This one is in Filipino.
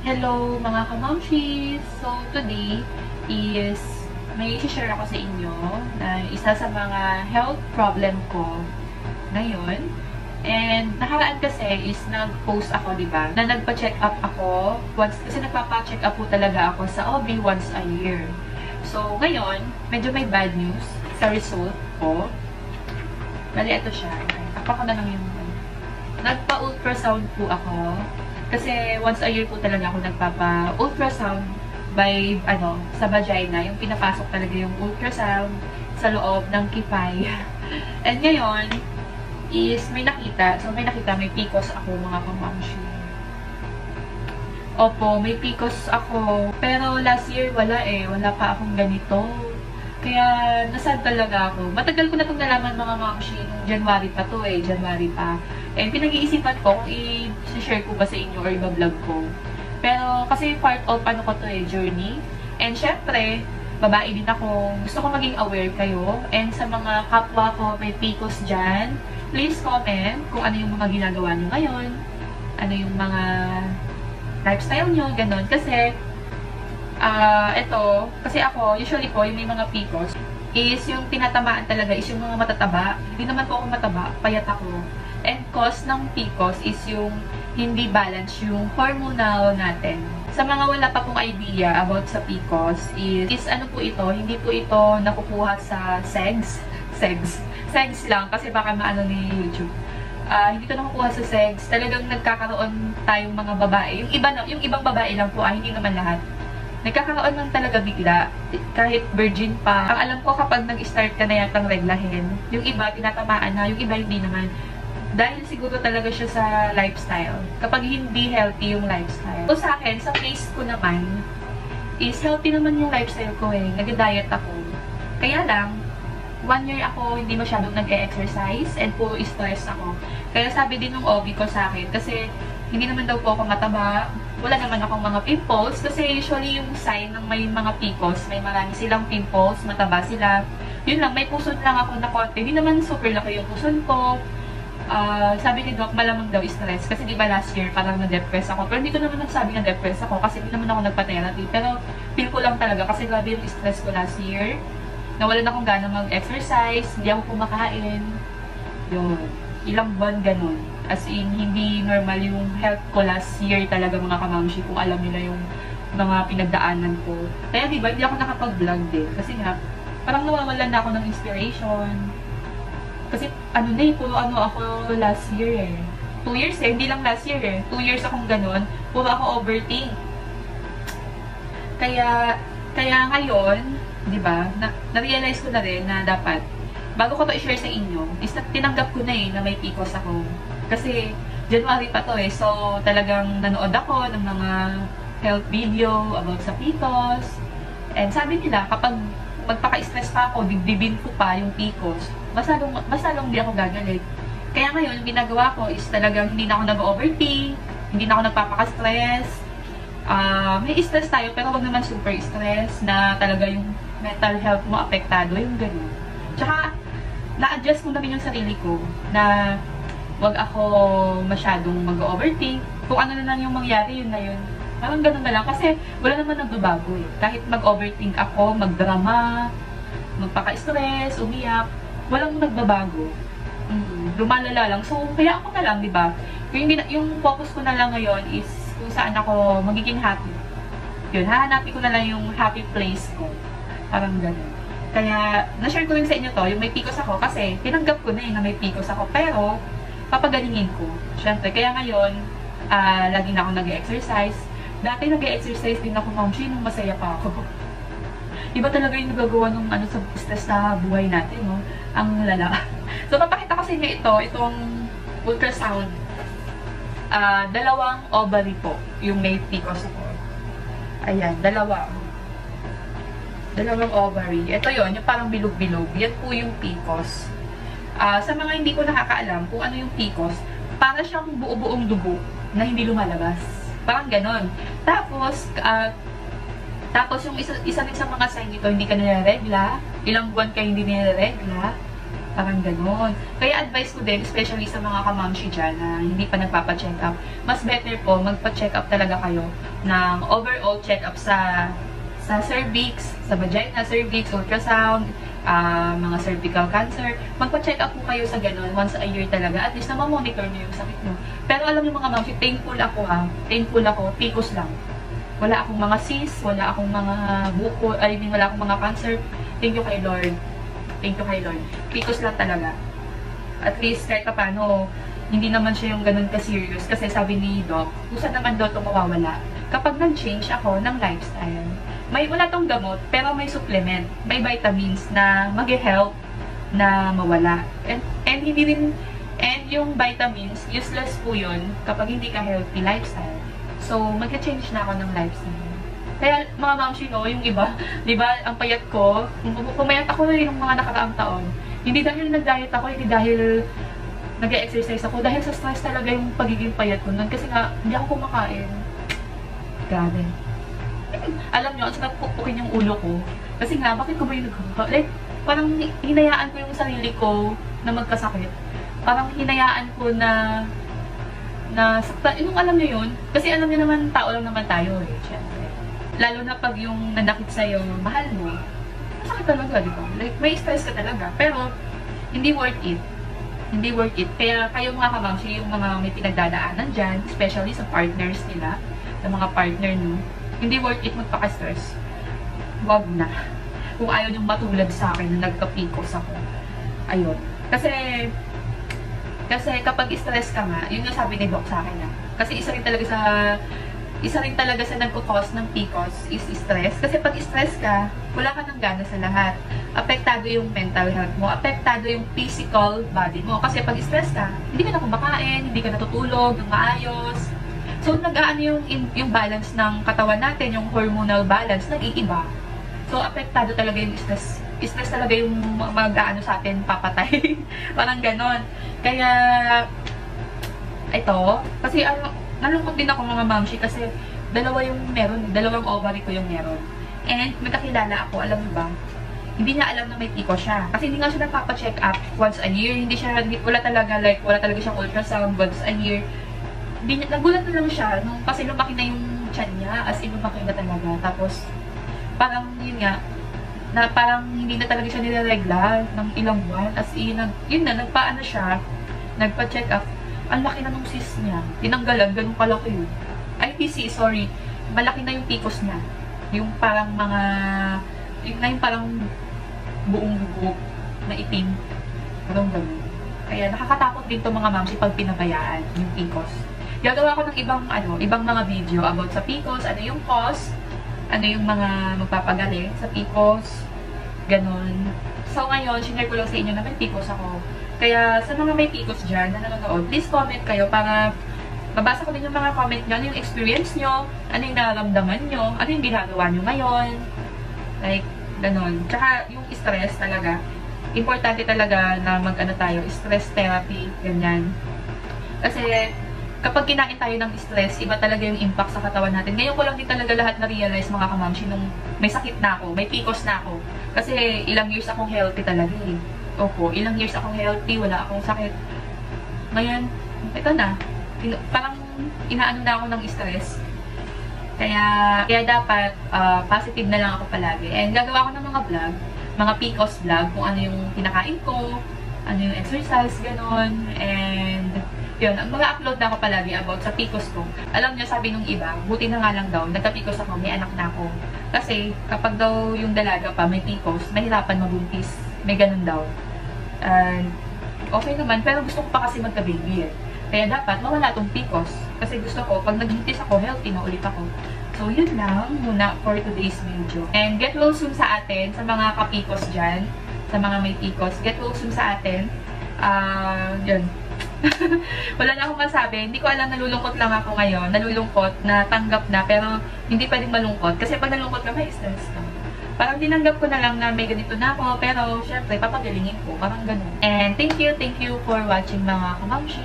Hello mga kamamshis! So today is may i-share ako sa inyo na isa sa mga health problem ko ngayon. And nakaraan kasi is nag-post ako, diba? Na nagpa-check up ako kasi nagpapa-check up po talaga ako sa OB once a year. So ngayon, medyo may bad news sa result ko. Bali, ito siya. Takpa ko na lang yung nagpa-ultrasound po ako. Kasi once a year po talaga ako nagpapa-ultrasound by, sa vagina. Yung pinapasok talaga yung ultrasound sa loob ng kipay. And ngayon, is may nakita. So, may PCOS ako, mga kamamshi. Opo, may PCOS ako. Pero last year, wala eh. Wala pa akong ganito. Kaya, nasad talaga ako. Matagal ko na itong nalaman, mga mamshi. Nung January pa to eh. January pa. And pinag-iisipan ko kung i-share ko ba sa inyo or i-vlog ko. Pero kasi part of ko to eh, journey. And syempre, babae din ako. Gusto ko maging aware kayo. And sa mga kapwa ko may PCOS dyan, please comment kung ano yung mga ginagawa nyo ngayon. Ano yung mga lifestyle nyo, ganon. Kasi, kasi ako, usually po, yung may mga PCOS, is yung tinatamaan talaga is yung mga matataba. Hindi naman po ako mataba, payat ako. And cause ng PCOS is yung hindi balance yung hormonal natin. Sa mga wala pa pong idea about sa PCOS is ano po ito, hindi po ito nakukuha sa segs lang kasi baka maano ni YouTube. Hindi ito nakukuha sa segs. Talagang nagkakaroon tayong mga babae. Yung ibang babae lang po, hindi naman lahat. Nagkakaroon lang talaga bigla, kahit virgin pa. Ang alam ko kapag nag-start ka na yatang reglahin, yung iba tinatamaan na, yung iba hindi naman. Dahil siguro talaga siya sa lifestyle. Kapag hindi healthy yung lifestyle. So sa akin, sa case ko naman, is healthy naman yung lifestyle ko eh. Nag-diet ako. Kaya lang, 1 year ako hindi masyadong nag-exercise and puro stress ako. Kaya sabi din ng OB ko sa akin, kasi hindi naman daw po ako mataba, wala naman akong mga pimples, kasi usually yung sign ng may mga PCOS, may marami silang pimples, mataba sila. Yun lang, may puson lang ako na konti. Hindi naman super laki yung puson ko. Sabi ni Doc, malamang daw stress. Kasi di ba last year, parang na-depress ako. Pero hindi ko naman nagsabi na depress ako kasi hindi naman ako nagpa-therapy. Pero feel ko lang talaga kasi grabe yung stress ko last year. Nawalan akong gana mag-exercise, hindi ako kumakain. Yun. Ilang buwan ganun. As in, hindi normal yung health ko last year talaga, mga kamamshi, kung alam nila yung mga pinagdaanan ko. Kaya diba, hindi ako nakapag-vlog din. Kasi nga, parang nawawalan na ako ng inspiration. Kasi puro ako last year eh. 2 years eh, hindi lang last year eh. 2 years akong ganun, puro ako overthink. Kaya ngayon, di ba, na-realize ko na rin na dapat, bago ko to i-share sa inyo, is tinanggap ko na eh, na may PCOS ako. Kasi, January pa to eh, so talagang nanood ako ng mga health video about sa PCOS. And sabi nila, kapag magpaka-stress pa ako, dibdibin ko pa yung PCOS, masalong di ako gagalit. Kaya ngayon, yung ginagawa ko is talagang hindi na ako nag-overthink, hindi na ako nagpapaka-stress. May stress tayo, pero wag naman super stress na talaga yung mental health mo apektado, yung ganun. Tsaka, na-adjust ko na rin yung sarili ko na wag ako masyadong mag-overthink. Kung ano na lang yung mangyari, yun na yun. Parang ganun na lang. Kasi wala naman nagbabago eh. Kahit mag-overthink ako, magdrama, magpaka-stress, umiyak, walang nagbabago. Lumalala lang. So, kaya ako na lang, di ba? Yung focus ko na lang ngayon is kung saan ako magiging happy. Yun, hahanapin ko na lang yung happy place ko. Parang ganun. Kaya, na-share ko rin sa inyo to, yung may PCOS ako, kasi tinanggap ko na na may PCOS ako, pero papagalingin ko. Siyempre, kaya ngayon, lagi na ako nag-exercise. Dati nag-exercise din ako, mamshi, nung masaya pa ako. Iba talaga yung nagagawa ng sa stress na buhay natin, no? Ang lala. So, papakita ko sa inyo itong ultrasound. 2 ovary po, yung may PCOS ako. Ayan, 2 ovary. Ito yon, yung parang bilog-bilog. Yan po yung PCOS. Sa mga hindi ko nakakaalam kung ano yung PCOS, para siyang buo-buong dugo na hindi lumalabas. Parang ganon. Tapos yung isa rin sa mga sign nito, hindi ka nire-regla, ilang buwan ka hindi nire-regla, Parang ganon. Kaya advice ko din, especially sa mga kamamshi dyan na hindi pa nagpapa-check up, mas better po magpa-check up talaga kayo ng overall check up sa cervix, sa vagina, cervix, ultrasound, mga cervical cancer. Magpa-check up po kayo sa ganon once a year talaga. At least na ma-monitor nyo yung sakit nyo. Pero alam niyo mga mamshi, thankful ako ha. Thankful ako, PCOS lang. Wala akong mga cysts, wala akong mga buko, wala akong mga cancer. Thank you kay Lord. Thank you kay Lord. PCOS lang talaga. At least kahit paano, hindi naman siya yung ganun ka-serious. Kasi sabi ni Doc, kusa naman daw itong mawawala. Kapag nag-change ako ng lifestyle, wala tong gamot, pero may supplement, may vitamins na mag-help na mawala. And hindi rin, and yung vitamins, useless po yun kapag hindi ka healthy lifestyle. So, mag-change na ako ng lifestyle. Kaya, mga mamshi, no, yung iba, di ba, ang payat ko, pumayat ako rin ng mga nakaraang taon. Hindi dahil nag-diet ako, hindi dahil nag-exercise ako, dahil sa stress talaga yung pagiging payat ko nun. Kasi nga, hindi ako kumakain. Grabe. Alam nyo, ang sarap pukpukin yung ulo ko. Kasi nga, bakit ko ba yung like, parang hinayaan ko yung sarili ko na magkasakit. Parang hinayaan ko na sakta. Yung alam nyo yun, kasi alam nyo naman, tao lang naman tayo eh, syempre. Lalo na pag yung nanakit sa'yo, mahal mo, masakit talaga, di ba? Like, may stress ka talaga. Pero, hindi worth it. Hindi worth it. Kaya kayo mga kamamshi, yung mga may pinagdadaanan dyan, especially sa partners nila, sa mga partner nyo, hindi worth it magpaka-stress. Wag na. Kung ayaw nyo matulad sa akin na nagka-PCOS ako. Ayun. Kasi kapag stress ka nga, yun yung sabi ni Doc sa akin na. Kasi isa rin talaga sa nagkukos ng PCOS is stress. Kasi pag stress ka, wala ka ng gana sa lahat. Apektado yung mental health mo, apektado yung physical body mo. Kasi pag stress ka, hindi ka na kumakain, hindi ka natutulog ng maayos. So, nag-aano yung balance ng katawan natin, yung hormonal balance, nag-iiba. So, apektado talaga yung stress. Stress talaga yung mag-aano sa atin, papatay. Parang ganon. Kaya, ito, kasi nalungkot din ako mga mamshi kasi dalawang ovary ko yung meron. And may kakilala ako, alam mo ba, hindi niya alam na may PCOS siya. Kasi hindi nga siya nagpapa-check up once a year. Wala talaga siyang ultrasound once a year. Nagulat na lang siya kasi lumaki na yung tiyan niya, as in lumaki na talaga. Tapos, parang yun nga, na parang hindi na talaga siya nilaregla ng ilang buwan. As in, nagpaano siya, nagpa-check up. Ang laki na nung cyst niya. Tinanggalan, ganun kalaki yun. IPC, sorry. Malaki na yung PCOS niya. Yung parang yung parang buong bubog na itim. Parang ganun. Kaya nakakatakot din to mga mamsi pag pinabayaan yung PCOS. Gagawa ko ng ibang mga video about sa PCOS, ano yung cause, ano yung mga magpapagaling sa PCOS, ganun. So ngayon, share ko lang sa inyo na may PCOS ako. Kaya sa mga may PCOS dyan na nanonood, please comment kayo para mabasa ko din yung mga comment nyo, ano yung experience nyo, ano yung nararamdaman nyo, ano yung ginagawa nyo ngayon. Like, ganun. Tsaka yung stress talaga, importante talaga na tayo, stress therapy, ganyan. Kasi, kapag kinain tayo ng stress, iba talaga yung impact sa katawan natin. Ngayon ko lang din talaga lahat na-realize mga kamamshi nung may sakit na ako, may PCOS na ako. Kasi ilang years akong healthy talaga eh. Opo, ilang years akong healthy, wala akong sakit. Ngayon, ito na. Parang inaano na ako ng stress. Kaya dapat positive na lang ako palagi. And gagawa ko ng mga vlog, mga PCOS vlog, kung ano yung kinakain ko, ano yung exercise, gano'n. And yun, mag-upload na ako palagi about sa PCOS ko. Alam niyo, sabi nung iba, buti na nga lang daw, nagka-PCOS ako, may anak na ako. Kasi kapag daw yung dalaga pa may PCOS, mahirapan mabuntis. May ganun daw. And okay naman, pero gusto ko pa kasi magka-baby eh. Kaya dapat mawala tong PCOS. Kasi gusto ko, pag nagbuntis ako, healthy na ulit ako. So, yun lang muna for today's video. And get well soon sa atin, sa mga ka-PCOS dyan, sa mga may PCOS, get well soon sa atin. Yun. Wala na akong masabi. Hindi ko alam, nalulungkot lang ako ngayon. Nalulungkot, na tanggap na, pero hindi pwedeng malungkot. Kasi pag nalungkot ka, may stress ka. Parang tinanggap ko na lang na may ganito na ako, pero syempre, papagalingin ko. Parang ganun. And thank you for watching mga kamamshi.